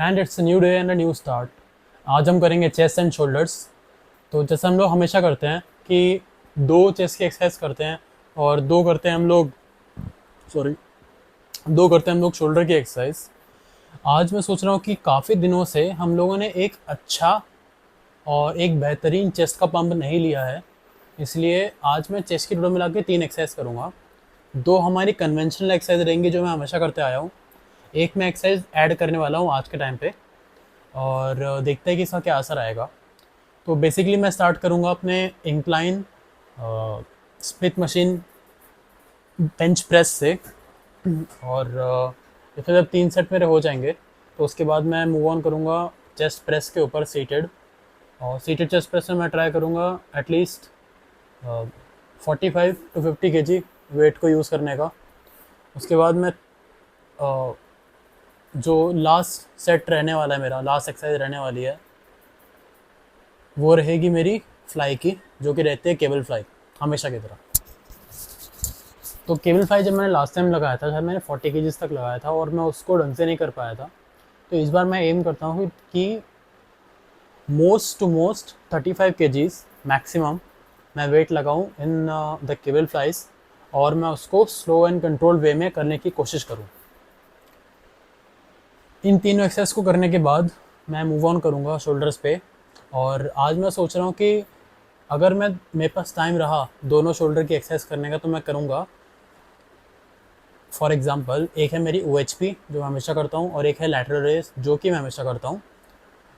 And it's new day and a new start. आज हम करेंगे चेस्ट एंड शोल्डर्स। तो जैसे हम लोग हमेशा करते हैं कि दो चेस्ट की एक्सरसाइज करते हैं और दो करते हैं हम लोग, सॉरी, दो करते हैं हम लोग शोल्डर की एक्सरसाइज। आज मैं सोच रहा हूँ कि काफ़ी दिनों से हम लोगों ने एक अच्छा और एक बेहतरीन चेस्ट का पंप नहीं लिया है, इसलिए आज मैं चेस्ट की टोटल मिला के 3 एक्सरसाइज करूँगा। दो हमारी कन्वेंशनल एक्सरसाइज रहेंगी जो मैं हमेशा करते आया हूँ, एक मैं एक्सरसाइज ऐड करने वाला हूँ आज के टाइम पे, और देखते हैं कि इसका क्या असर आएगा। तो बेसिकली मैं स्टार्ट करूँगा अपने incline Smith machine bench press से, और फिर जब 3 सेट मेरे हो जाएंगे तो उसके बाद मैं मूव ऑन करूँगा चेस्ट प्रेस के ऊपर सीटेड। और सीटेड चेस्ट प्रेस में मैं ट्राई करूँगा एटलीस्ट 45 to 50 kg वेट को यूज़ करने का। उसके बाद मैं जो लास्ट सेट रहने वाला है, मेरा लास्ट एक्सरसाइज रहने वाली है, वो रहेगी मेरी फ्लाई की, जो कि रहती है केबल फ्लाई हमेशा की तरह। तो केबल फ्लाई जब मैंने लास्ट टाइम लगाया था, शायद मैंने 40 kg तक लगाया था और मैं उसको ढंग से नहीं कर पाया था। तो इस बार मैं एम करता हूँ कि most to most 35 kg maximum मैं वेट लगाऊं इन द केबल फ्लाइज, और मैं उसको स्लो एंड कंट्रोल वे में करने की कोशिश करूं। इन तीनों एक्सरसाइज को करने के बाद मैं मूव ऑन करूंगा शोल्डर्स पे। और आज मैं सोच रहा हूँ कि अगर मेरे पास टाइम रहा दोनों शोल्डर की एक्सरसाइज करने का तो मैं करूँगा। फॉर एग्जांपल, एक है मेरी OHP जो मैं हमेशा करता हूँ, और एक है लैटरल रेस जो कि मैं हमेशा करता हूँ।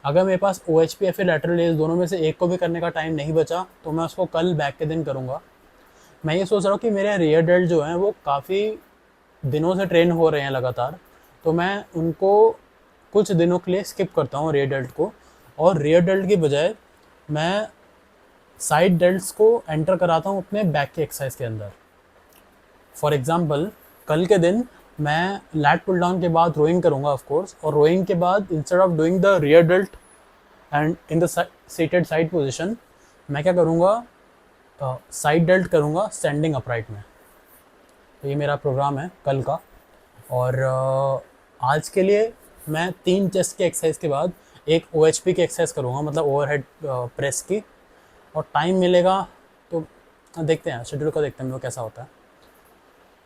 अगर मेरे पास OHP या फिर लैटरल रेस दोनों में से एक को भी करने का टाइम नहीं बचा तो मैं उसको कल बैक के दिन करूँगा। मैं ये सोच रहा हूँ कि मेरे रियर डेल्ट जो हैं वो काफ़ी दिनों से ट्रेन हो रहे हैं लगातार, तो मैं उनको कुछ दिनों के लिए स्किप करता हूँ रियर डेल्ट को, और रियर डेल्ट की बजाय मैं साइड डेल्ट्स को एंटर कराता हूँ अपने बैक के एक्सरसाइज के अंदर। फॉर एग्जांपल, कल के दिन मैं लैट पुल डाउन के बाद रोइंग करूँगा ऑफ कोर्स, और रोइंग के बाद instead of doing the rear dealt and in the seated side position, मैं क्या करूँगा, साइड डेल्ट करूँगा स्टैंडिंग अपराइट में। तो ये मेरा प्रोग्राम है कल का। और आज के लिए मैं 3 चेस्ट के एक्सरसाइज के बाद एक OHP की एक्सरसाइज करूँगा, मतलब ओवरहेड प्रेस की। और टाइम मिलेगा तो देखते हैं, शेड्यूल का देखते हैं हम लोग कैसा होता है।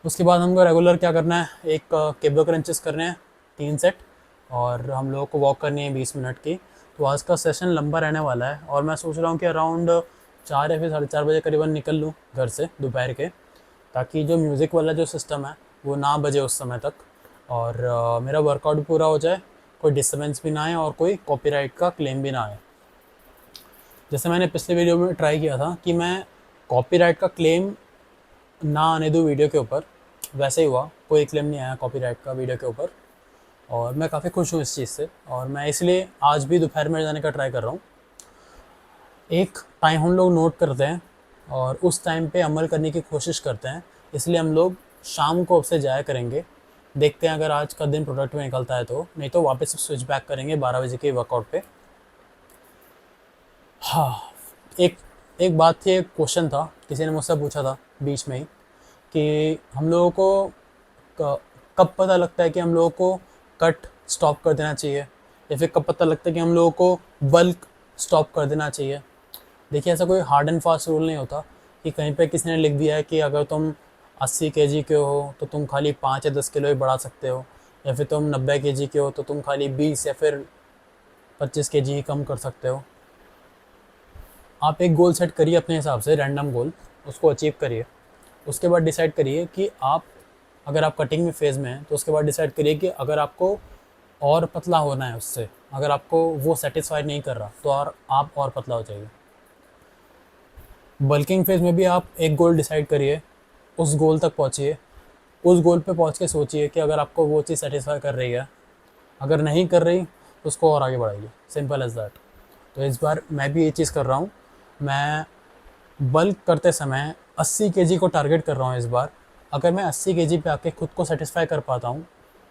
उसके बाद हमको रेगुलर क्या करना है, एक केबल क्रंचेस करने हैं 3 सेट, और हम लोगों को वॉक करनी है 20 मिनट की। तो आज का सेशन लंबा रहने वाला है, और मैं सोच रहा हूँ कि अराउंड 4 या फिर 4:30 बजे करीबन निकल लूँ घर से दोपहर के, ताकि जो म्यूज़िक वाला जो सिस्टम है वो ना बजे उस समय तक, और मेरा वर्कआउट भी पूरा हो जाए, कोई डिस्टर्बेंस भी ना आए और कोई कॉपीराइट का क्लेम भी ना आए। जैसे मैंने पिछले वीडियो में ट्राई किया था कि मैं कॉपीराइट का क्लेम ना आने दूँ वीडियो के ऊपर, वैसे ही हुआ, कोई क्लेम नहीं आया कॉपीराइट का वीडियो के ऊपर, और मैं काफ़ी खुश हूँ इस चीज़ से। और मैं इसलिए आज भी दोपहर में जाने का ट्राई कर रहा हूँ। एक टाइम हम लोग नोट करते हैं और उस टाइम पे अमल करने की कोशिश करते हैं, इसलिए हम लोग शाम को अब से जाया करेंगे। देखते हैं अगर आज का दिन प्रोडक्ट में निकलता है तो, नहीं तो वापस स्विच बैक करेंगे 12 बजे के वर्कआउट पे। हाँ, एक एक बात थी, एक क्वेश्चन था, किसी ने मुझसे पूछा था बीच में ही कि हम लोगों को कब पता लगता है कि हम लोगों को कट स्टॉप कर देना चाहिए, या फिर कब पता लगता है कि हम लोगों को बल्क स्टॉप कर देना चाहिए। देखिए, ऐसा कोई हार्ड एंड फास्ट रूल नहीं होता कि कहीं पे किसी ने लिख दिया है कि अगर तुम 80 kg के हो तो तुम खाली 5 या 10 किलो ही बढ़ा सकते हो, या फिर तुम 90 kg के हो तो तुम खाली 20 या फिर 25 kg ही कम कर सकते हो। आप एक गोल सेट करिए अपने हिसाब से, रैंडम गोल, उसको अचीव करिए। उसके बाद डिसाइड करिए कि आप, अगर आप कटिंग में फेज़ में हैं तो उसके बाद डिसाइड करिए कि अगर आपको और पतला होना है उससे, अगर आपको वो सेटिस्फाई नहीं कर रहा तो आप और पतला हो जाइए। बल्किंग फेज़ में भी आप एक गोल डिसाइड करिए, उस गोल तक पहुँचिए, उस गोल पे पहुँच के सोचिए कि अगर आपको वो चीज़ सेटिस्फाई कर रही है, अगर नहीं कर रही तो उसको और आगे बढ़ाइए, सिंपल एज़ दैट। तो इस बार मैं भी ये चीज़ कर रहा हूँ, मैं बल्क करते समय 80 kg को टारगेट कर रहा हूँ इस बार। अगर मैं 80 kg पे आके खुद को सेटिस्फाई कर पाता हूँ,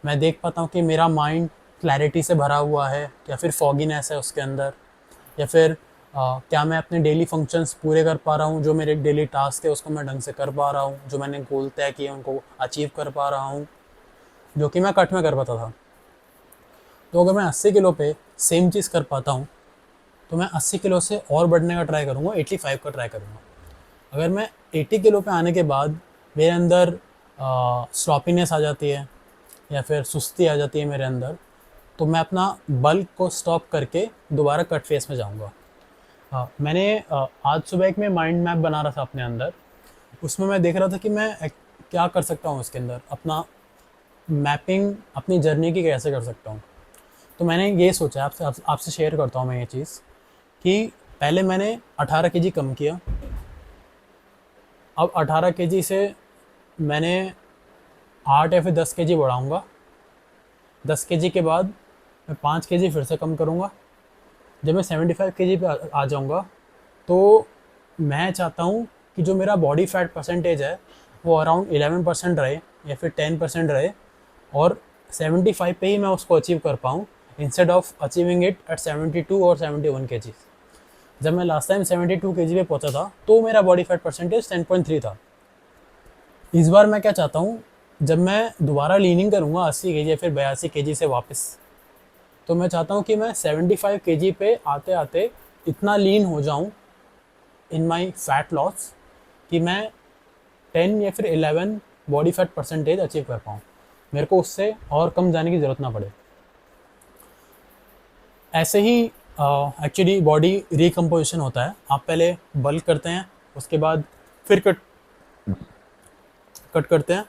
मैं देख पाता हूँ कि मेरा माइंड क्लैरिटी से भरा हुआ है या फिर फॉगीनेस है उसके अंदर, या फिर क्या मैं अपने डेली फंक्शंस पूरे कर पा रहा हूँ, जो मेरे डेली टास्क है उसको मैं ढंग से कर पा रहा हूँ, जो मैंने गोल तय किए उनको अचीव कर पा रहा हूँ, जो कि मैं कट में कर पाता था। तो अगर मैं 80 किलो पे सेम चीज़ कर पाता हूँ तो मैं 80 किलो से और बढ़ने का ट्राई करूँगा, 85 का ट्राई करूँगा। अगर मैं 80 किलो पे आने के बाद मेरे अंदर स्लॉपीनेस आ जाती है या फिर सुस्ती आ जाती है मेरे अंदर, तो मैं अपना बल्क को स्टॉप करके दोबारा कट फेस में जाऊँगा। हाँ, मैंने आज सुबह एक मैं माइंड मैप बना रहा था अपने अंदर। उसमें मैं देख रहा था कि मैं क्या कर सकता हूँ इसके अंदर, अपना मैपिंग अपनी जर्नी की कैसे कर सकता हूँ। तो मैंने ये सोचा आपसे शेयर करता हूँ मैं ये चीज़ कि पहले मैंने 18 केजी कम किया। अब 18 केजी से मैंने 8 या फिर 10 केजी बढ़ाऊँगा। 10 केजी के बाद मैं 5 केजी फिर से कम करूँगा। जब मैं 75 केजी पे आ जाऊँगा तो मैं चाहता हूँ कि जो मेरा बॉडी फैट परसेंटेज है वो अराउंड 11% रहे या फिर 10% रहे, और 75 पे ही मैं उसको अचीव कर पाऊँ instead of achieving it at 72 और 71 केजी। जब मैं लास्ट टाइम 72 केजी पे पहुँचा था तो मेरा बॉडी फैट परसेंटेज 10.3 था। इस बार मैं क्या चाहता हूँ, जब मैं दोबारा लीनिंग करूँगा 80 केजी या फिर 82 केजी से वापस, तो मैं चाहता हूँ कि मैं 75 केजी पे आते आते इतना लीन हो जाऊँ इन माई फैट लॉस कि मैं 10 या फिर 11 बॉडी फैट परसेंटेज अचीव कर पाऊँ, मेरे को उससे और कम जाने की ज़रूरत ना पड़े। ऐसे ही एक्चुअली बॉडी रिकम्पोजिशन होता है। आप पहले बल्क करते हैं, उसके बाद फिर कट करते हैं,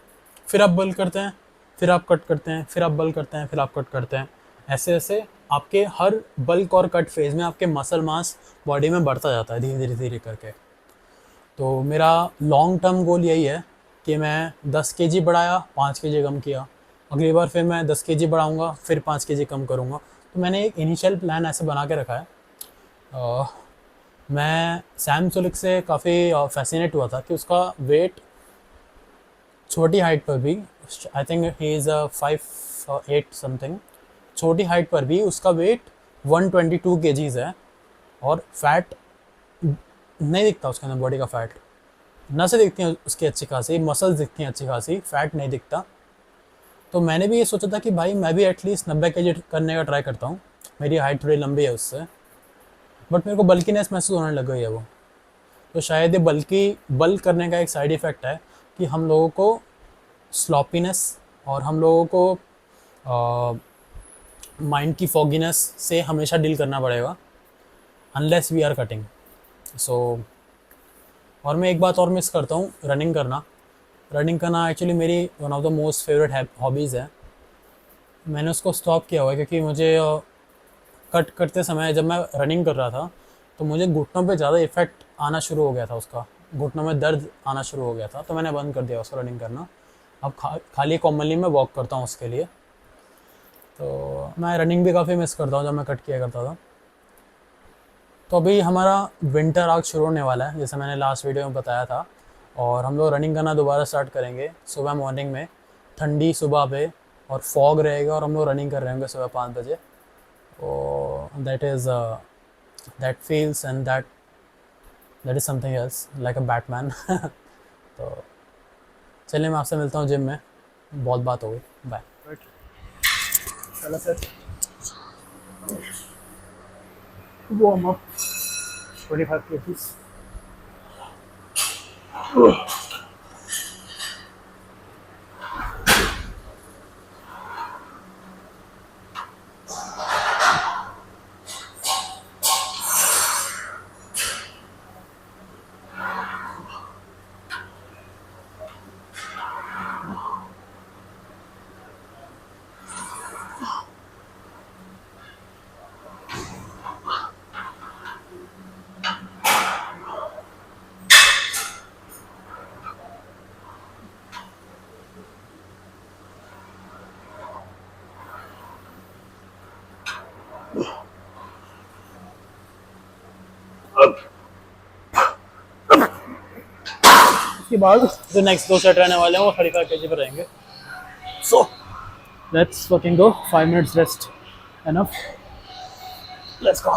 फिर आप बल्क करते हैं, फिर आप कट करते हैं, फिर आप बल्क करते हैं, फिर आप कट करते हैं। ऐसे ऐसे आपके हर बल्क और कट फेज़ में आपके मसल मास बॉडी में बढ़ता जाता है धीरे धीरे धीरे करके। तो मेरा लॉन्ग टर्म गोल यही है कि मैं 10 केजी बढ़ाया, 5 केजी कम किया, अगली बार फिर मैं 10 केजी बढ़ाऊँगा, फिर 5 केजी कम करूँगा। तो मैंने एक इनिशियल प्लान ऐसे बना के रखा है। मैं सैम सुलिक से काफ़ी फैसिनेट हुआ था कि उसका वेट छोटी हाइट पर भी, I think he is 5'8" something, छोटी हाइट पर भी उसका वेट 122 केजीज़ है, और फैट नहीं दिखता उसके अंदर, बॉडी का फैट नसें दिखती हैं उसकी अच्छी खासी, मसल्स दिखती हैं अच्छी खासी, फैट नहीं दिखता। तो मैंने भी ये सोचा था कि भाई मैं भी एटलीस्ट 90 केजी करने का ट्राई करता हूँ, मेरी हाइट थोड़ी लंबी है उससे, बट मेरे को बल्कीनेस महसूस होने लग गई है वो। तो शायद ये बल्क करने का एक साइड इफ़ेक्ट है कि हम लोगों को स्लॉपीनेस और हम लोगों को माइंड की फॉगीनेस से हमेशा डील करना पड़ेगा अनलेस वी आर कटिंग। सो और मैं एक बात और मिस करता हूँ, रनिंग करना। रनिंग करना एक्चुअली मेरी one of the most favourite hobbies है। मैंने उसको स्टॉप किया हुआ है क्योंकि मुझे कट करते समय जब मैं रनिंग कर रहा था तो मुझे घुटनों पे ज़्यादा इफ़ेक्ट आना शुरू हो गया था, उसका घुटनों में दर्द आना शुरू हो गया था, तो मैंने बंद कर दिया उसको रनिंग करना। अब खाली कॉमनली मैं वॉक करता हूँ उसके लिए। तो मैं रनिंग भी काफ़ी मिस करता हूँ जब मैं कट किया करता था। तो अभी हमारा विंटर आग शुरू होने वाला है, जैसे मैंने लास्ट वीडियो में बताया था, और हम लोग रनिंग करना दोबारा स्टार्ट करेंगे सुबह मॉर्निंग में, ठंडी सुबह पे, और फॉग रहेगा और हम लोग रनिंग कर रहे होंगे सुबह 5 बजे। तो that feels and that is something else like a Batman. तो चलिए मैं आपसे मिलता हूँ जिम में, बहुत बात हो गई, बाय। चलो सर, वार्म अप 25 kgs। इसके बाद जो नेक्स्ट 2 सेट रहने वाले हैं वो 35 kg पे रहेंगे। So let's fucking go, 5 minutes rest enough, let's go.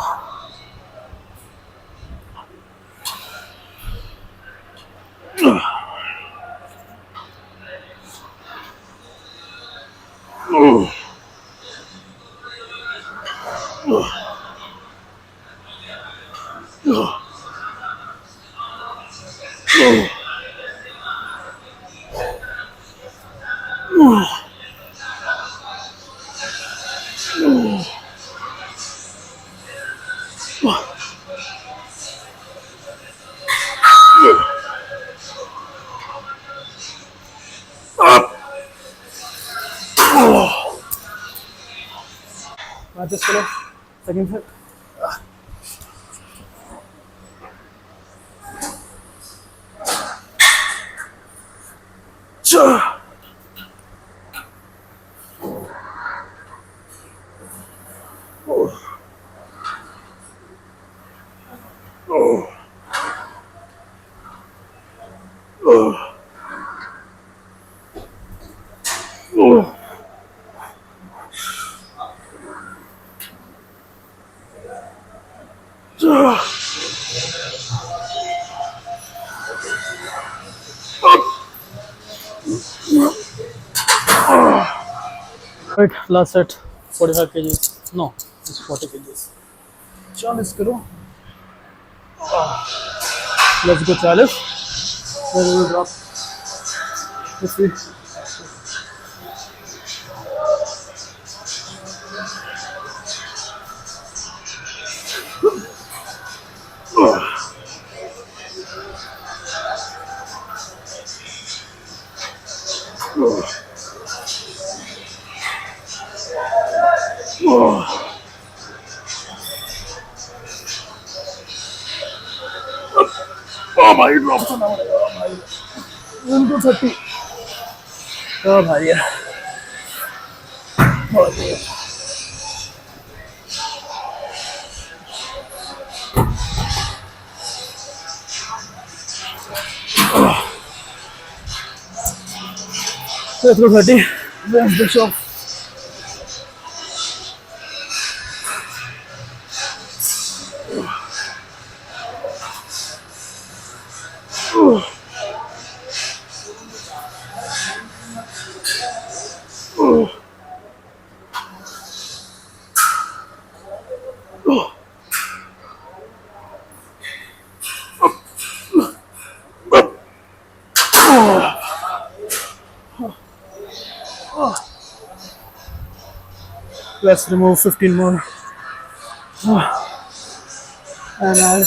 वापस करो second set. Right, last set 45 kgs. No, it's 40 kgs. 40 करो। Let's go 40. Then we will drop 50. Oh भाई ड्रॉप करना पड़ेगा भाई। उनको 30। ओ भाई बहुत ही let's go 30. That's the shot. Let's remove 15 more. And add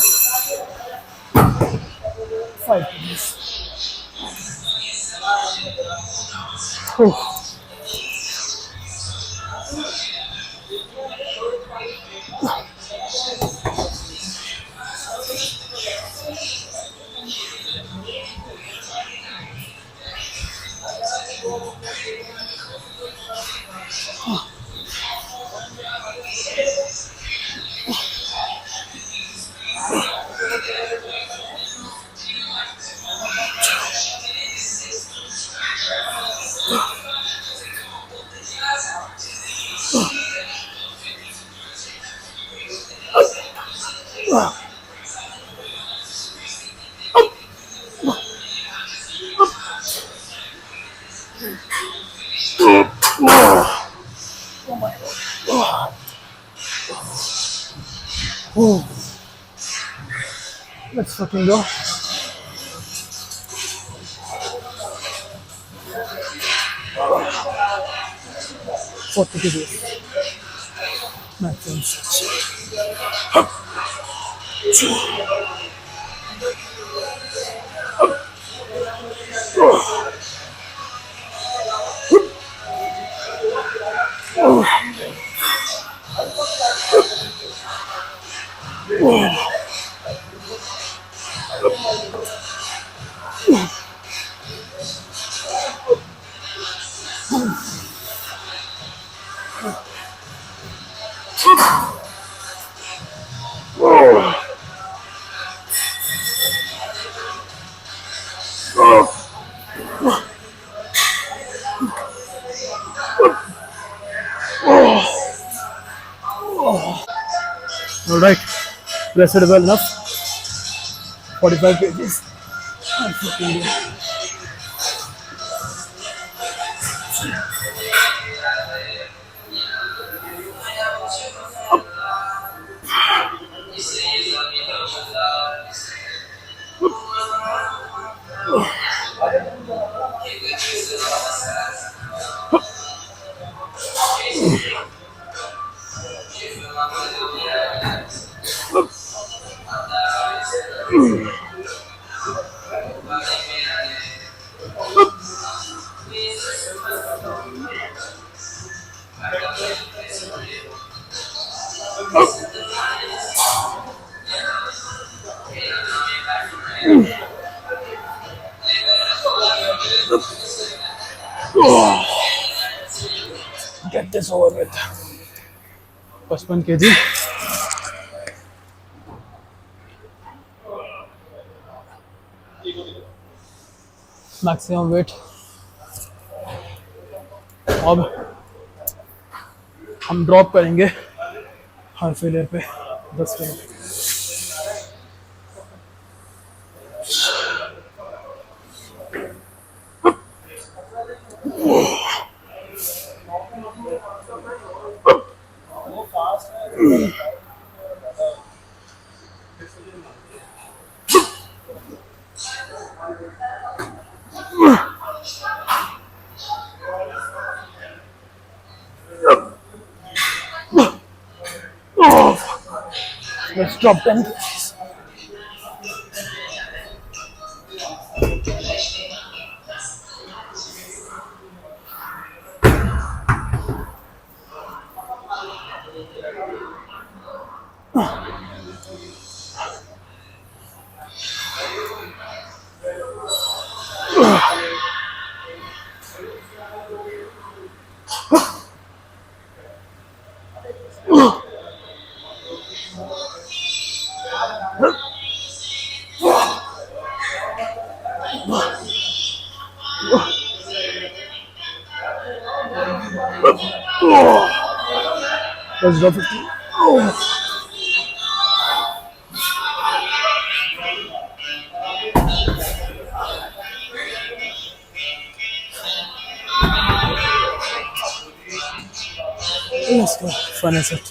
5 kgs. Let's fucking go. What to do? Maximum stretch. All right, rested well enough. 45 kgs. I'm fucking good. Get this over with. 55 kg. Maximum weight. अब हम drop करेंगे heart failure पे 10 kilo. Let's drop 10 kgs. Let's drop 15. Let's go. Finish it.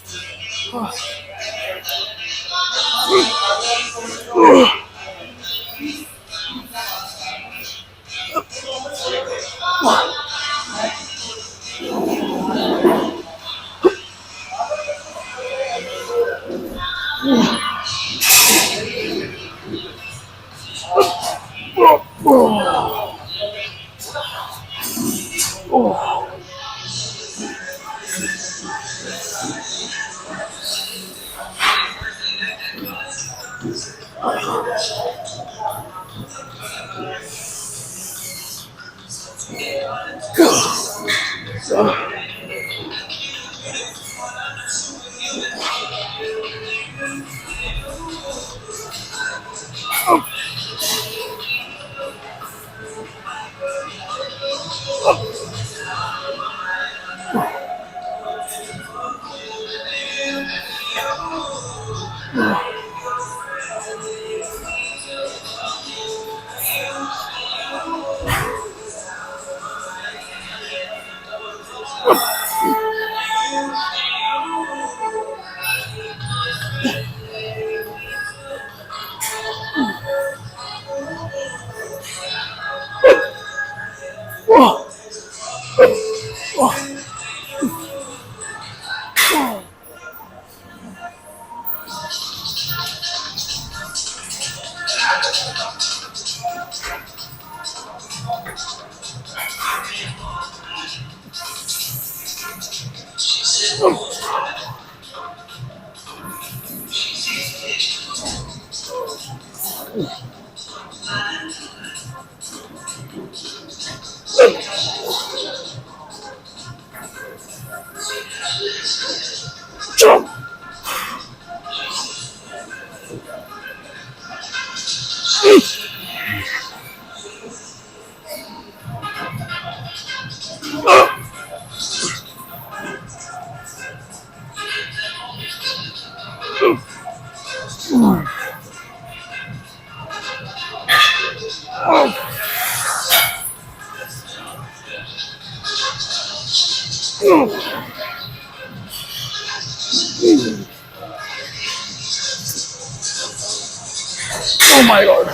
Oh my god.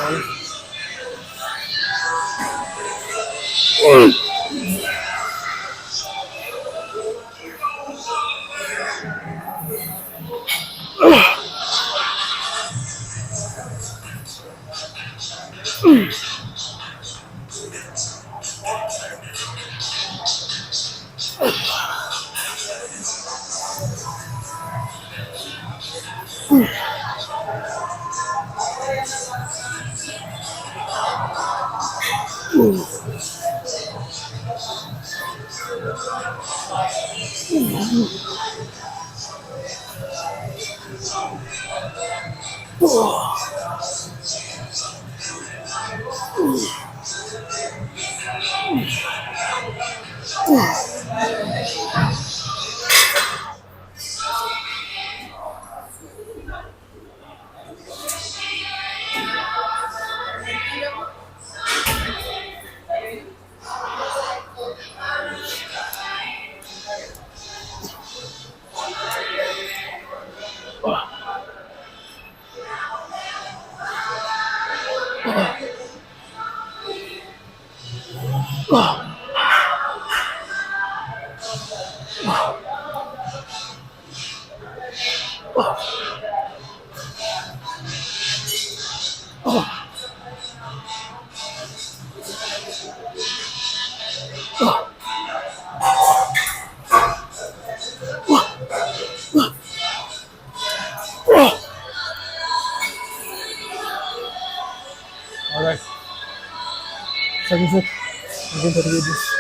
Alright. Second set. Again 30 kgs.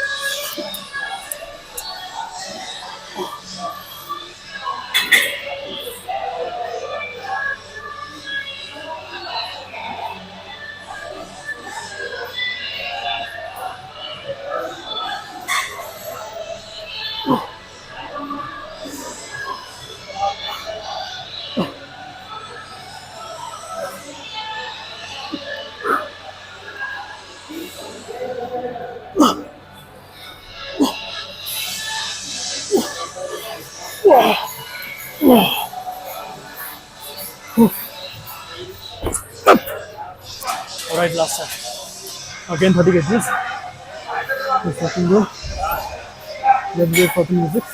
Alright, last set. Again 30 kgs. Just letting go. Let's wait for the music.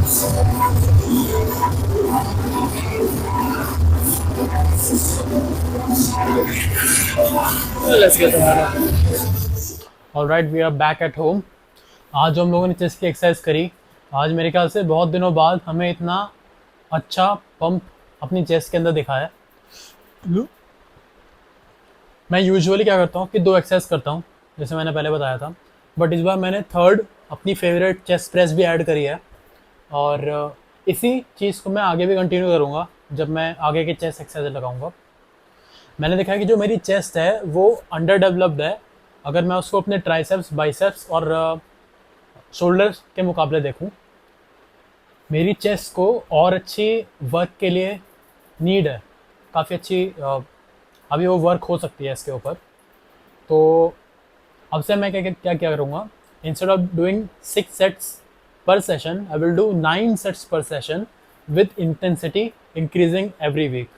Let's get all right, we are back at home. आज जो हम लोगों ने chest की exercise करी, आज मेरे ख्याल से बहुत दिनों बाद हमें इतना अच्छा पंप अपनी चेस्ट के अंदर दिखा है। मैं यूजुअली क्या करता हूँ कि 2 एक्सरसाइज करता हूँ, जैसे मैंने पहले बताया था, बट इस बार मैंने थर्ड अपनी फेवरेट चेस्ट प्रेस भी ऐड करी है, और इसी चीज़ को मैं आगे भी कंटिन्यू करूँगा जब मैं आगे की चेस्ट एक्सरसाइज लगाऊंगा। मैंने देखा है कि जो मेरी चेस्ट है वो अंडर डेवलप्ड है, अगर मैं उसको अपने ट्राइसेप्स, बाइसेप्स और शोल्डर्स के मुकाबले देखूं। मेरी चेस्ट को और अच्छी वर्क के लिए नीड है, काफ़ी अच्छी अभी वो वर्क हो सकती है इसके ऊपर। तो अब से मैं क्या करूँगा, instead of doing 6 sets per session, I will do 9 sets per session with intensity increasing every week.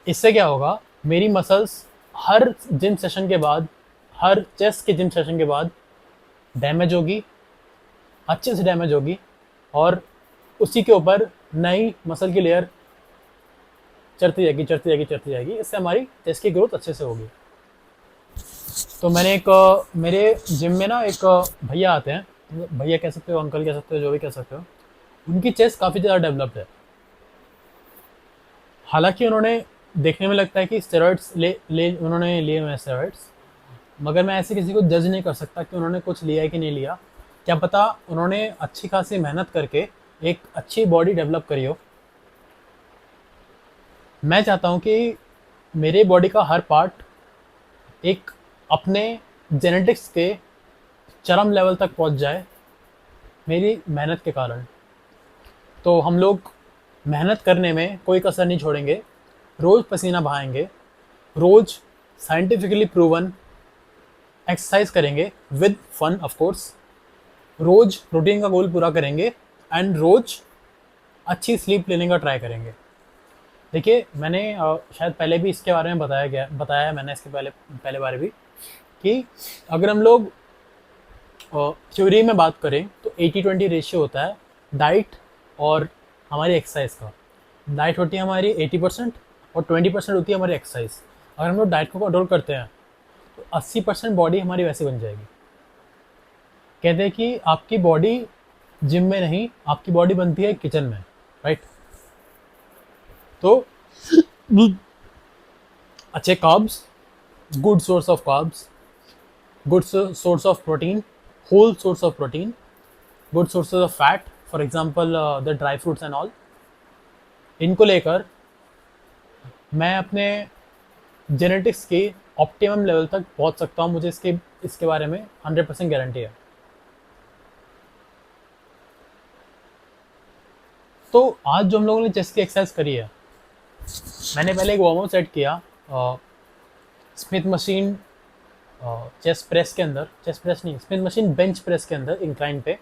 इससे क्या होगा, मेरी मसल्स हर जिम सेशन के बाद, हर चेस्ट के जिम सेशन के बाद डैमेज होगी, अच्छे से डैमेज होगी, और उसी के ऊपर नई मसल की लेयर चढ़ती जाएगी, चढ़ती जाएगी, चढ़ती जाएगी। इससे हमारी चेस्ट की ग्रोथ अच्छे से होगी। तो मैंने मेरे जिम में ना एक भैया आते हैं, भैया कह सकते हो, अंकल कह सकते हो, जो भी कह सकते हो, उनकी चेस्ट काफ़ी ज़्यादा डेवलप्ड है। हालांकि उन्होंने, देखने में लगता है कि स्टेरॉइड्स उन्होंने लिए हुए हैं स्टेरॉइड्स, मगर मैं ऐसे किसी को जज नहीं कर सकता कि उन्होंने कुछ लिया है कि नहीं लिया। क्या पता उन्होंने अच्छी खासी मेहनत करके एक अच्छी बॉडी डेवलप करी हो। मैं चाहता हूँ कि मेरे बॉडी का हर पार्ट एक अपने जेनेटिक्स के चरम लेवल तक पहुँच जाए मेरी मेहनत के कारण। तो हम लोग मेहनत करने में कोई कसर नहीं छोड़ेंगे, रोज़ पसीना बहाएंगे, रोज़ साइंटिफिकली प्रूवन एक्सरसाइज करेंगे विद फन ऑफ कोर्स, रोज़ प्रोटीन का गोल पूरा करेंगे, एंड रोज़ अच्छी स्लीप लेने का ट्राई करेंगे। देखिए, मैंने शायद पहले भी इसके बारे में बताया है मैंने इसके पहले बारे भी, कि अगर हम लोग थ्योरी में बात करें तो 80-20 रेशियो होता है डाइट और हमारी एक्सरसाइज का। डाइट होती है हमारी 80% और 20% होती है हमारी एक्सरसाइज। अगर हम लोग डाइट को कंट्रोल करते हैं तो 80% बॉडी हमारी वैसे बन जाएगी। कहते हैं कि आपकी बॉडी जिम में नहीं, आपकी बॉडी बनती है किचन में, राइट? तो अच्छे carbs, good source of carbs, good source of protein, whole source of protein, good sources of fat, for example the dry fruits and all, इनको लेकर मैं अपने जेनेटिक्स के ऑप्टिमम लेवल तक पहुंच सकता हूं। मुझे इसके बारे में 100% गारंटी है। तो आज जो हम लोगों ने चेस्ट की एक्सरसाइज करी है, मैंने पहले एक वार्म अप सेट किया स्मिथ मशीन चेस्ट प्रेस के अंदर, चेस्ट प्रेस नहीं, स्मिथ मशीन बेंच प्रेस के अंदर इंक्लाइन पे,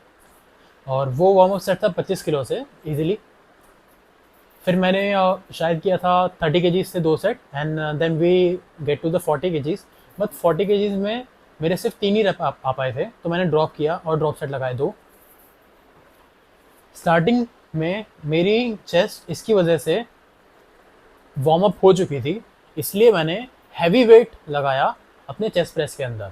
और वो वार्म अप सेट था 25 किलो से इजीली। फिर मैंने शायद किया था 30 केजीज से 2 set, and then we get to the 40 kgs. But 40 kgs में मेरे सिर्फ 3 ही रैप आ पाए थे, तो मैंने ड्रॉप किया और ड्रॉप सेट लगाए 2। स्टार्टिंग में मेरी चेस्ट इसकी वजह से वार्म अप हो चुकी थी, इसलिए मैंने हैवी वेट लगाया अपने चेस्ट प्रेस के अंदर।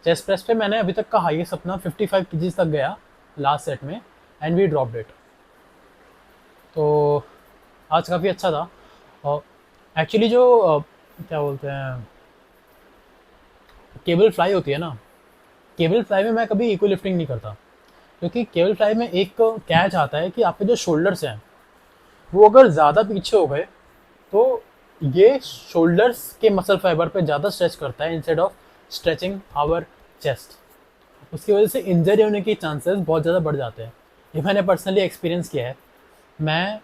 चेस्ट प्रेस पे मैंने अभी तक का हाईएस्ट अपना 55 केजीज तक गया लास्ट सेट में, एंड वी ड्रॉप्ड इट। तो आज काफ़ी अच्छा था। और एक्चुअली जो क्या बोलते हैं, केबल फ्लाई होती है ना, केबल फ्लाई में मैं कभी इक्वल लिफ्टिंग नहीं करता, क्योंकि केबल फ्लाई में एक कैच आता है कि आपके जो शोल्डर्स हैं वो अगर ज़्यादा पीछे हो गए तो ये शोल्डर्स के मसल फाइबर पे ज़्यादा स्ट्रेच करता है instead of stretching our chest. उसकी वजह से इंजरी होने के चांसेस बहुत ज़्यादा बढ़ जाते हैं। ये मैंने पर्सनली एक्सपीरियंस किया है। मैं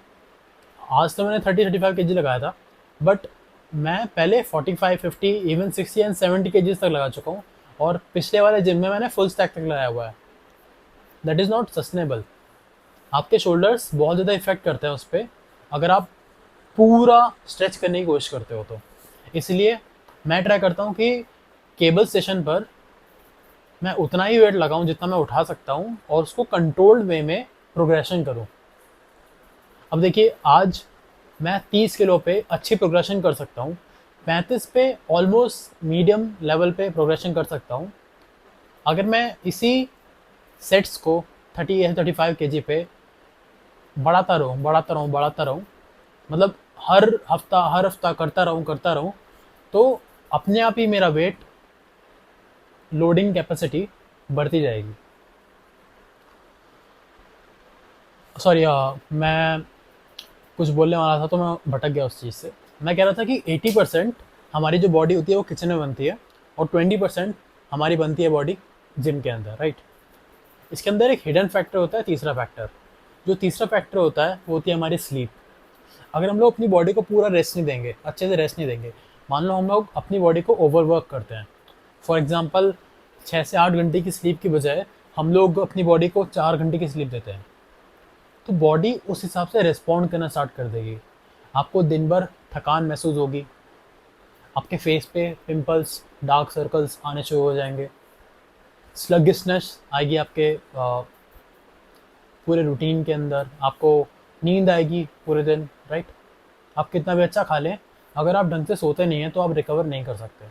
आज तो मैंने 30-35 केजी लगाया था, बट मैं पहले 45, 50, इवन 60 एंड 70 केजीज तक लगा चुका हूँ, और पिछले वाले जिम में मैंने फुल स्टैक तक लगाया हुआ है। That is not sustainable. आपके शोल्डर्स बहुत ज़्यादा इफेक्ट करते हैं उस पर, अगर आप पूरा स्ट्रेच करने की कोशिश करते हो तो। इसलिए मैं ट्राई करता हूँ कि केबल सेशन पर मैं उतना ही वेट लगाऊं जितना मैं उठा सकता हूं और उसको कंट्रोल्ड वे में प्रोग्रेशन करूं। अब देखिए, आज मैं 30 किलो पे अच्छी प्रोग्रेशन कर सकता हूँ, 35 पे ऑलमोस्ट मीडियम लेवल पे प्रोग्रेशन कर सकता हूँ। अगर मैं इसी सेट्स को 30 या 35 केजी पे बढ़ाता रहूँ, मतलब हर हफ्ता करता रहूँ, तो अपने आप ही मेरा वेट लोडिंग कैपेसिटी बढ़ती जाएगी। सॉरी, मैं कुछ बोलने वाला था तो मैं भटक गया उस चीज़ से। मैं कह रहा था कि 80% हमारी जो बॉडी होती है वो किचन में बनती है, और 20% हमारी बनती है बॉडी जिम के अंदर, राइट। इसके अंदर एक हिडन फैक्टर होता है, तीसरा फैक्टर। जो तीसरा फैक्टर होता है वो होती है हमारी स्लीप। अगर हम लोग अपनी बॉडी को पूरा रेस्ट नहीं देंगे, अच्छे से रेस्ट नहीं देंगे, मान लो हम लोग अपनी बॉडी को ओवरवर्क करते हैं, फॉर एग्जाम्पल 6 से 8 घंटे की स्लीप की बजाय हम लोग अपनी बॉडी को 4 घंटे की स्लीप देते हैं, तो बॉडी उस हिसाब से रिस्पॉन्ड करना स्टार्ट कर देगी। आपको दिन भर थकान महसूस होगी, आपके फेस पे पिंपल्स, डार्क सर्कल्स आने शुरू हो जाएंगे, स्लगिशनेस आएगी आपके पूरे रूटीन के अंदर, आपको नींद आएगी पूरे दिन, राइट। आप कितना भी अच्छा खा लें, अगर आप ढंग से सोते नहीं हैं तो आप रिकवर नहीं कर सकते।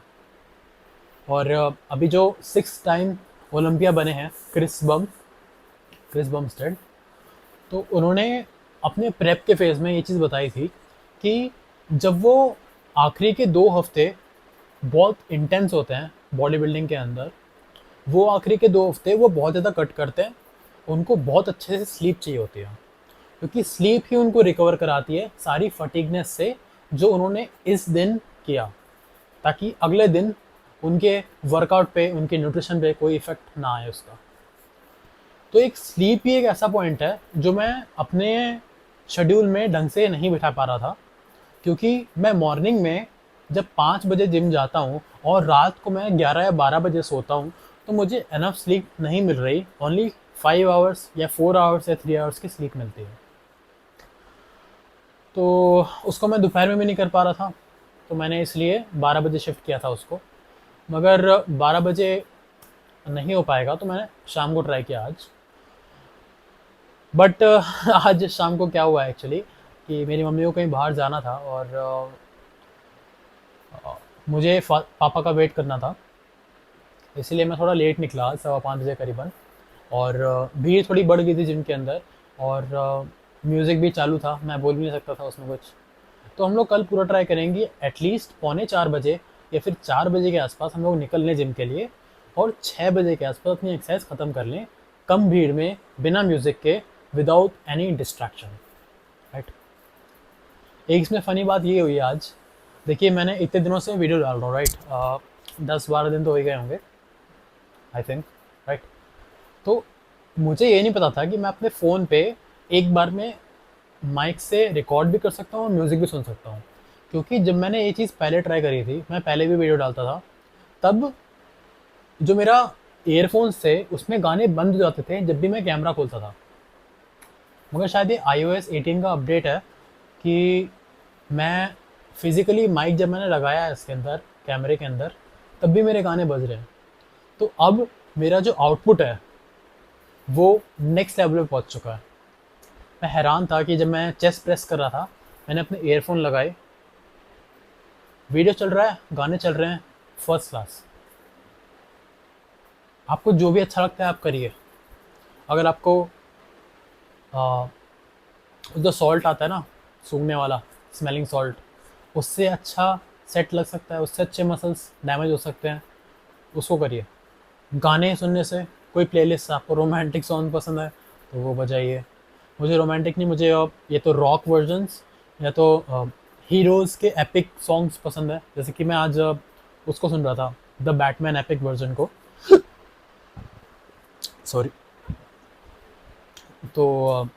और अभी जो 6 टाइम ओलंपिया बने हैं क्रिस बमस्टेड, तो उन्होंने अपने प्रेप के फेज़ में ये चीज़ बताई थी कि जब वो आखिरी के 2 हफ्ते बहुत इंटेंस होते हैं बॉडी बिल्डिंग के अंदर, वो आखिरी के 2 हफ्ते वो बहुत ज़्यादा कट करते हैं, उनको बहुत अच्छे से स्लीप चाहिए होती है, क्योंकि स्लीप ही उनको रिकवर कराती है सारी फटीगनेस से जो उन्होंने इस दिन किया, ताकि अगले दिन उनके वर्कआउट पे, उनके न्यूट्रिशन पे कोई इफेक्ट ना आए उसका। तो एक स्लीप ही एक ऐसा पॉइंट है जो मैं अपने शेड्यूल में ढंग से नहीं बिठा पा रहा था, क्योंकि मैं मॉर्निंग में जब 5 बजे जिम जाता हूँ और रात को मैं 11 या 12 बजे सोता हूँ, तो मुझे एनफ स्लीप नहीं मिल रही, ओनली 5 आवर्स या 4 आवर्स या 3 आवर्स की स्लीप मिलती है। तो उसको मैं दोपहर में भी नहीं कर पा रहा था, तो मैंने इसलिए 12 बजे शिफ्ट किया था उसको। मगर 12 बजे नहीं हो पाएगा तो मैंने शाम को ट्राई किया आज। बट आज शाम को क्या हुआ एक्चुअली, कि मेरी मम्मी को कहीं बाहर जाना था और मुझे पापा का वेट करना था, इसलिए मैं थोड़ा लेट निकला, 5:15 बजे करीबन। और भीड़ थोड़ी बढ़ गई थी जिम के अंदर, और म्यूज़िक भी चालू था, मैं बोल भी नहीं सकता था उसमें कुछ। तो हम लोग कल पूरा ट्राई करेंगे, एटलीस्ट 3:45 बजे या फिर 4 बजे के आसपास हम लोग निकल लें जिम के लिए, और 6 बजे के आसपास अपनी एक्सरसाइज ख़त्म कर लें, कम भीड़ में, बिना म्यूज़िक के, विदाउट एनी डिस्ट्रैक्शन, राइट। एक इसमें फ़नी बात ये हुई आज, देखिए मैंने इतने दिनों से वीडियो डाल रहा हूँ, राइट, 10-12 दिन तो हो ही गए होंगे आई थिंक, राइट। तो मुझे ये नहीं पता था कि मैं अपने फ़ोन पे एक बार में माइक से रिकॉर्ड भी कर सकता हूँ और म्यूज़िक भी सुन सकता हूँ। क्योंकि जब मैंने ये चीज़ पहले ट्राई करी थी, मैं पहले भी वीडियो डालता था, तब जो मेरा ईयरफोन्स थे उसमें गाने बंद हो जाते थे जब भी मैं कैमरा खोलता था। मगर शायद ये iOS 18 का अपडेट है कि मैं फिज़िकली माइक जब मैंने लगाया है इसके अंदर, कैमरे के अंदर, तब भी मेरे गाने बज रहे हैं। तो अब मेरा जो आउटपुट है वो नेक्स्ट लेवल पे पहुंच चुका है। मैं हैरान था कि जब मैं चेस्ट प्रेस कर रहा था, मैंने अपने ईयरफोन लगाए, वीडियो चल रहा है, गाने चल रहे हैं, फर्स्ट क्लास। आपको जो भी अच्छा लगता है आप करिए। अगर आपको जो सॉल्ट आता है ना, सूंघने वाला, स्मेलिंग सॉल्ट, उससे अच्छा सेट लग सकता है, उससे अच्छे मसल्स डैमेज हो सकते हैं, उसको करिए। गाने सुनने से, कोई प्लेलिस्ट, आपको रोमांटिक सॉन्ग पसंद है तो वो बजाइए। मुझे रोमांटिक नहीं, मुझे ये तो रॉक वर्जन्स या तो हीरोज़ के एपिक सॉन्ग्स पसंद है, जैसे कि मैं आज उसको सुन रहा था, द बैटमैन एपिक वर्जन को, सॉरी। तो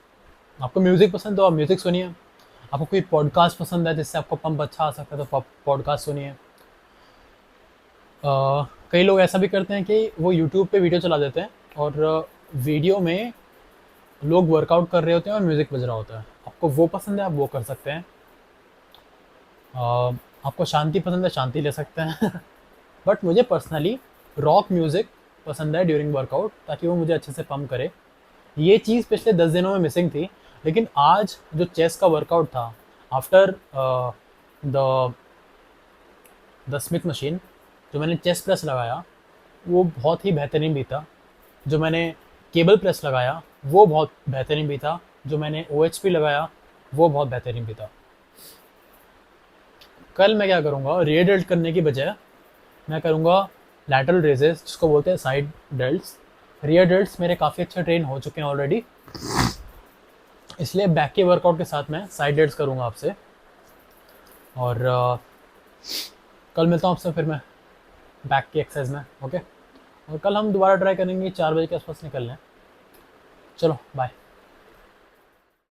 आपको म्यूज़िक पसंद तो आप म्यूज़िक सुनिए, आपको कोई पॉडकास्ट पसंद है जिससे आपको पंप अच्छा आ सकता है तो पॉडकास्ट सुनिए। कई लोग ऐसा भी करते हैं कि वो यूट्यूब पे वीडियो चला देते हैं और वीडियो में लोग वर्कआउट कर रहे होते हैं और म्यूज़िक बज रहा होता है। आपको वो पसंद है, आप वो कर सकते हैं। आपको शांति पसंद है, शांति ले सकते हैं। बट मुझे पर्सनली रॉक म्यूज़िक पसंद है ड्यूरिंग वर्कआउट, ताकि वो मुझे अच्छे से पम्प करे। ये चीज़ पिछले 10 दिनों में मिसिंग थी, लेकिन आज जो चेस्ट का वर्कआउट था after the the Smith machine, जो मैंने चेस्ट प्रेस लगाया वो बहुत ही बेहतरीन भी था। जो मैंने केबल प्रेस लगाया वो बहुत बेहतरीन भी था। जो मैंने OHP लगाया वो बहुत बेहतरीन भी था। कल मैं क्या करूँगा, रियर डेल्ट करने की बजाय मैं करूँगा लैटरल रेजेस, जिसको बोलते हैं साइड डेल्ट्स। रियर डेल्ट्स मेरे काफ़ी अच्छे ट्रेन हो चुके हैं ऑलरेडी, इसलिए बैक के वर्कआउट के साथ मैं साइड डेल्ट्स करूँगा आपसे। और कल मिलता हूँ आपसे फिर मैं बैक की एक्सरसाइज में, ओके। और कल हम दोबारा ट्राई करेंगे 4 बजे के आसपास निकलना है। चलो बाय।